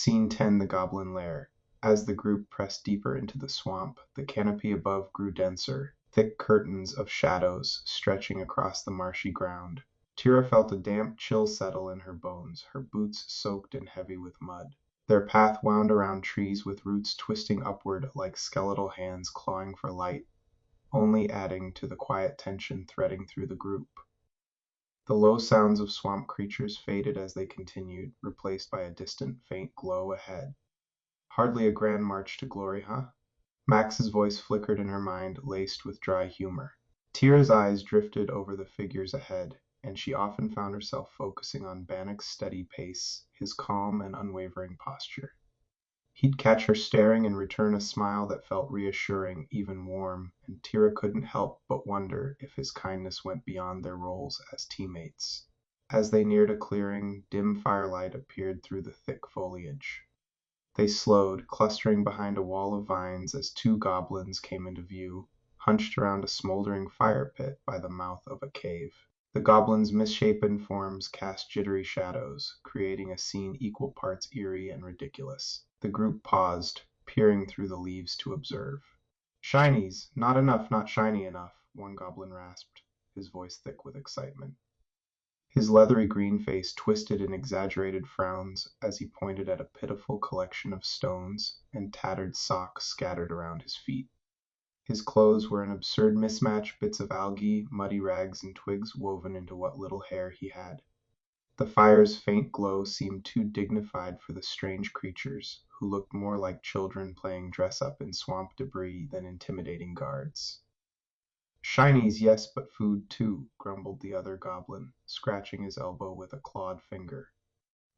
Scene 10. The Goblin Lair. As the group pressed deeper into the swamp, the canopy above grew denser, thick curtains of shadows stretching across the marshy ground. Tira felt a damp chill settle in her bones, her boots soaked and heavy with mud. Their path wound around trees with roots twisting upward like skeletal hands clawing for light, only adding to the quiet tension threading through the group. The low sounds of swamp creatures faded as they continued, replaced by a distant faint glow ahead. Hardly a grand march to glory, huh? Max's voice flickered in her mind, laced with dry humor. Tira's eyes drifted over the figures ahead, and she often found herself focusing on Bannock's steady pace, his calm and unwavering posture. He'd catch her staring and return a smile that felt reassuring, even warm, and Tira couldn't help but wonder if his kindness went beyond their roles as teammates. As they neared a clearing, dim firelight appeared through the thick foliage. They slowed, clustering behind a wall of vines as two goblins came into view, hunched around a smoldering fire pit by the mouth of a cave. The goblins' misshapen forms cast jittery shadows, creating a scene equal parts eerie and ridiculous. The group paused, peering through the leaves to observe. "Shinies! Not enough, not shiny enough," one goblin rasped, his voice thick with excitement. His leathery green face twisted in exaggerated frowns as he pointed at a pitiful collection of stones and tattered socks scattered around his feet. His clothes were an absurd mismatch, bits of algae, muddy rags, and twigs woven into what little hair he had. The fire's faint glow seemed too dignified for the strange creatures, who looked more like children playing dress-up in swamp debris than intimidating guards. "Shinies, yes, but food too," grumbled the other goblin, scratching his elbow with a clawed finger.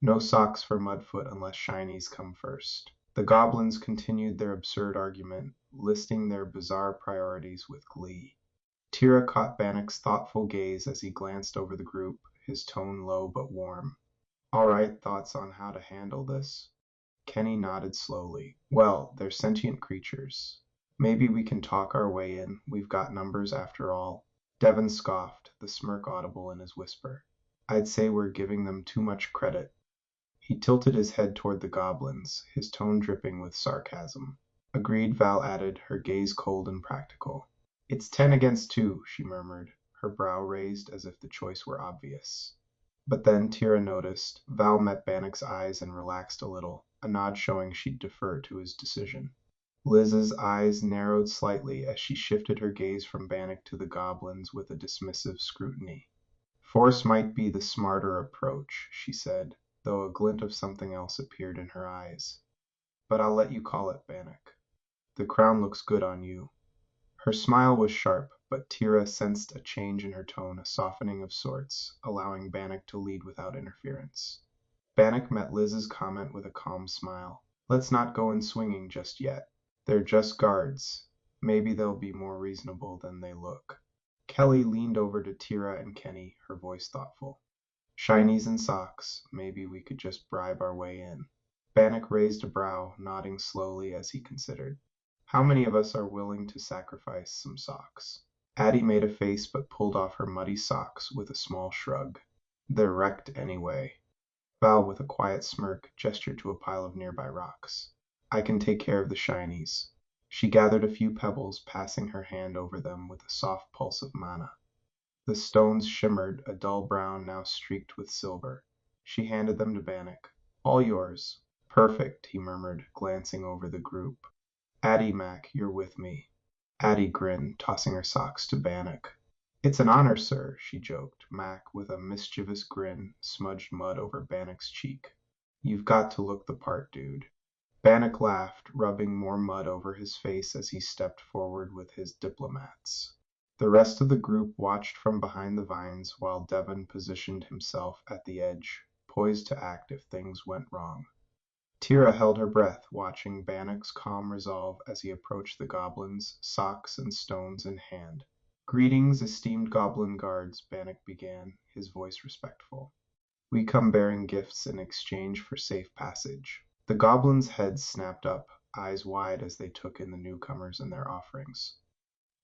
"No socks for Mudfoot unless shinies come first." The goblins continued their absurd argument, listing their bizarre priorities with glee. Tira caught Bannock's thoughtful gaze as he glanced over the group, his tone low but warm. "All right, thoughts on how to handle this?" Kenny nodded slowly. "Well, they're sentient creatures. Maybe we can talk our way in. We've got numbers after all." Devon scoffed, the smirk audible in his whisper. "I'd say we're giving them too much credit." He tilted his head toward the goblins, his tone dripping with sarcasm. "Agreed," Val added, her gaze cold and practical. "It's 10 against 2, she murmured, her brow raised as if the choice were obvious. But then Tira noticed. Val met Bannock's eyes and relaxed a little, a nod showing she'd defer to his decision. Liz's eyes narrowed slightly as she shifted her gaze from Bannock to the goblins with a dismissive scrutiny. "Force might be the smarter approach," she said, though a glint of something else appeared in her eyes. "But I'll let you call it, Bannock. The crown looks good on you." Her smile was sharp, but Tira sensed a change in her tone, a softening of sorts, allowing Bannock to lead without interference. Bannock met Liz's comment with a calm smile. "Let's not go in swinging just yet. They're just guards. Maybe they'll be more reasonable than they look." Kelly leaned over to Tira and Kenny, her voice thoughtful. "Shinies and socks. Maybe we could just bribe our way in." Bannock raised a brow, nodding slowly as he considered. "How many of us are willing to sacrifice some socks?" Addie made a face but pulled off her muddy socks with a small shrug. "They're wrecked anyway." Val, with a quiet smirk, gestured to a pile of nearby rocks. "I can take care of the shinies." She gathered a few pebbles, passing her hand over them with a soft pulse of mana. The stones shimmered, a dull brown now streaked with silver. She handed them to Bannock. "All yours." "Perfect," he murmured, glancing over the group. "Addie, Mac, you're with me." Addie grinned, tossing her socks to Bannock. "It's an honor, sir," she joked. Mac, with a mischievous grin, smudged mud over Bannock's cheek. "You've got to look the part, dude." Bannock laughed, rubbing more mud over his face as he stepped forward with his diplomats. The rest of the group watched from behind the vines while Devon positioned himself at the edge, poised to act if things went wrong. Tira held her breath, watching Bannock's calm resolve as he approached the goblins, socks and stones in hand. "Greetings, esteemed goblin guards," Bannock began, his voice respectful. "We come bearing gifts in exchange for safe passage." The goblins' heads snapped up, eyes wide as they took in the newcomers and their offerings.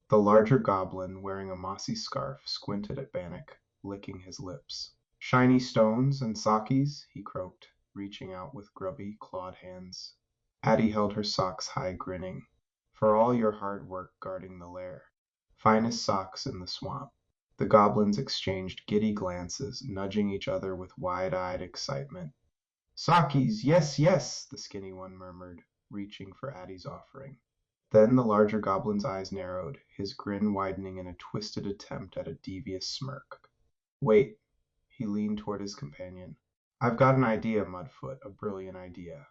The larger goblin, wearing a mossy scarf, squinted at Bannock, licking his lips. "Shiny stones and sakis?" he croaked. reaching out with grubby, clawed hands. Addie held her socks high, grinning. For all your hard work guarding the lair. Finest socks in the swamp. The goblins exchanged giddy glances, nudging each other with wide-eyed excitement. Sockies, yes, yes, the skinny one murmured, reaching for Addie's offering. Then the larger goblin's eyes narrowed, his grin widening in a twisted attempt at a devious smirk. Wait, he leaned toward his companion. I've got an idea, Mudfoot, a brilliant idea.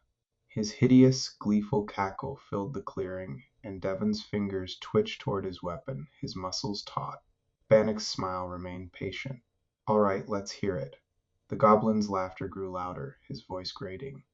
His hideous, gleeful cackle filled the clearing, and Devon's fingers twitched toward his weapon, his muscles taut. Bannock's smile remained patient. All right, let's hear it. The goblin's laughter grew louder, his voice grating.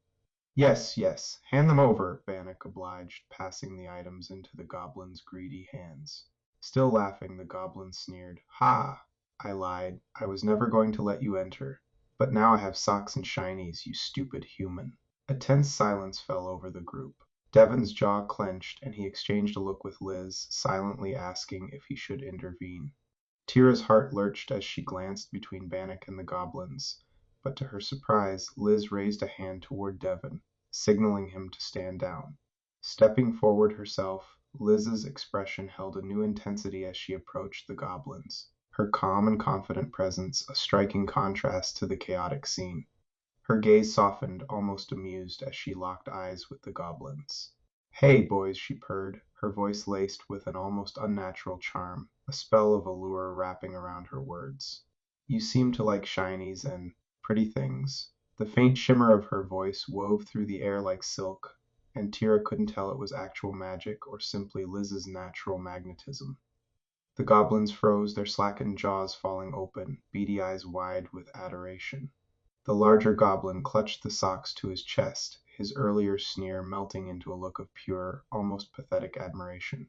Yes, yes, hand them over, Bannock obliged, passing the items into the goblin's greedy hands. Still laughing, the goblin sneered. Ha! I lied. I was never going to let you enter. But now I have socks and shinies, you stupid human. A tense silence fell over the group. Devon's jaw clenched, and he exchanged a look with Liz, silently asking if he should intervene. Tira's heart lurched as she glanced between Bannock and the goblins, but to her surprise, Liz raised a hand toward Devon, signaling him to stand down. Stepping forward herself, Liz's expression held a new intensity as she approached the goblins, her calm and confident presence a striking contrast to the chaotic scene. Her gaze softened, almost amused, as she locked eyes with the goblins. Hey, boys, she purred, her voice laced with an almost unnatural charm, a spell of allure wrapping around her words. You seem to like shinies and pretty things. The faint shimmer of her voice wove through the air like silk, and Tira couldn't tell it was actual magic or simply Liz's natural magnetism. The goblins froze, their slackened jaws falling open, beady eyes wide with adoration. The larger goblin clutched the socks to his chest, his earlier sneer melting into a look of pure, almost pathetic admiration.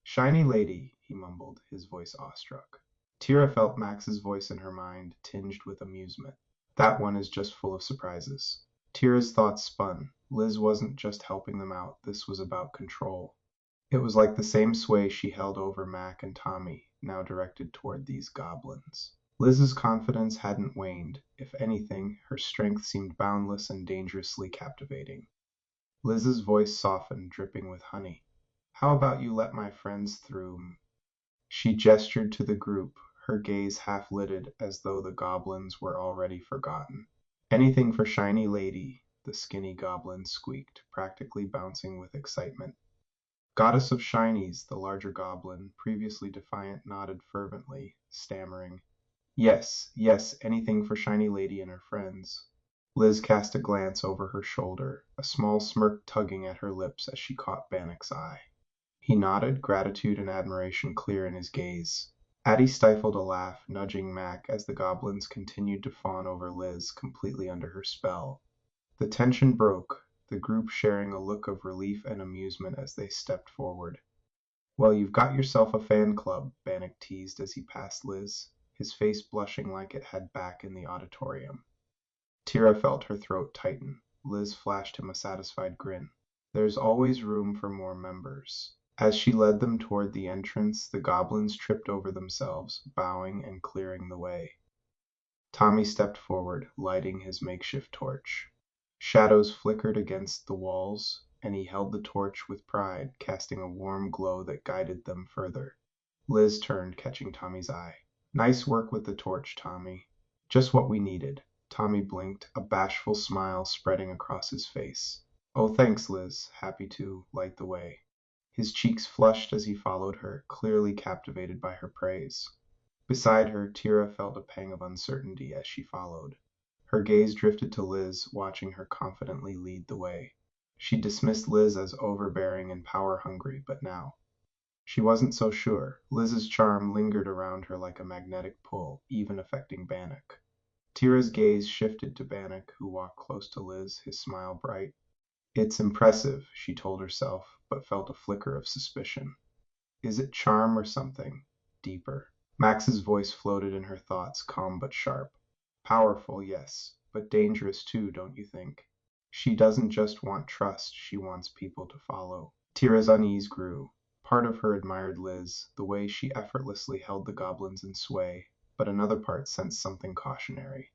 Shiny lady, he mumbled, his voice awestruck. Tira felt Max's voice in her mind, tinged with amusement. That one is just full of surprises. Tira's thoughts spun. Liz wasn't just helping them out, this was about control. It was like the same sway she held over Mac and Tommy, now directed toward these goblins. Liz's confidence hadn't waned. If anything, her strength seemed boundless and dangerously captivating. Liz's voice softened, dripping with honey. How about you let my friends through? She gestured to the group, her gaze half-lidded as though the goblins were already forgotten. Anything for shiny lady, the skinny goblin squeaked, practically bouncing with excitement. Goddess of shinies, the larger goblin, previously defiant, nodded fervently, stammering. Yes, yes, anything for shiny lady and her friends. Liz cast a glance over her shoulder, a small smirk tugging at her lips as she caught Bannock's eye. He nodded, gratitude and admiration clear in his gaze. Addie stifled a laugh, nudging Mac as the goblins continued to fawn over Liz, completely under her spell. The tension broke, the group sharing a look of relief and amusement as they stepped forward. Well, you've got yourself a fan club, Bannock teased as he passed Liz, his face blushing like it had back in the auditorium. Tira felt her throat tighten. Liz flashed him a satisfied grin. There's always room for more members. As she led them toward the entrance, the goblins tripped over themselves, bowing and clearing the way. Tommy stepped forward, lighting his makeshift torch. Shadows flickered against the walls, and he held the torch with pride, casting a warm glow that guided them further. Liz turned, catching Tommy's eye. Nice work with the torch, Tommy. Just what we needed. Tommy blinked, a bashful smile spreading across his face. Oh, thanks, Liz. Happy to light the way. His cheeks flushed as he followed her, clearly captivated by her praise. Beside her, Tira felt a pang of uncertainty as she followed. Her gaze drifted to Liz, watching her confidently lead the way. She dismissed Liz as overbearing and power-hungry, but now she wasn't so sure. Liz's charm lingered around her like a magnetic pull, even affecting Bannock. Tira's gaze shifted to Bannock, who walked close to Liz, his smile bright. It's impressive, she told herself, but felt a flicker of suspicion. Is it charm or something deeper? Max's voice floated in her thoughts, calm but sharp. Powerful, yes, but dangerous too, don't you think? She doesn't just want trust, she wants people to follow. Tira's unease grew. Part of her admired Liz, the way she effortlessly held the goblins in sway, but another part sensed something cautionary.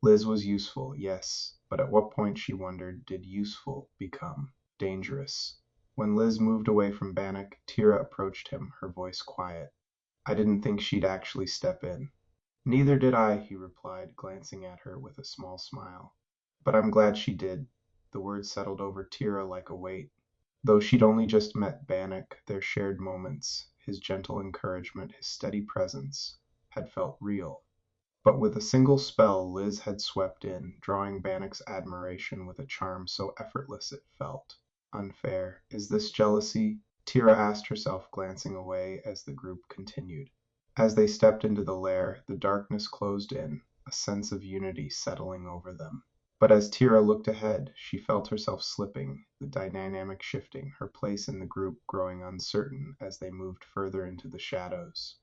Liz was useful, yes, but at what point, she wondered, did useful become dangerous? When Liz moved away from Bannock, Tira approached him, her voice quiet. I didn't think she'd actually step in. Neither did I, he replied, glancing at her with a small smile. But I'm glad she did. The words settled over Tira like a weight. Though she'd only just met Bannock, their shared moments, his gentle encouragement, his steady presence, had felt real. But with a single spell Liz had swept in, drawing Bannock's admiration with a charm so effortless it felt unfair. Is this jealousy? Tira asked herself, glancing away as the group continued. As they stepped into the lair, the darkness closed in, a sense of unity settling over them. But as Tira looked ahead, she felt herself slipping, the dynamic shifting, her place in the group growing uncertain as they moved further into the shadows.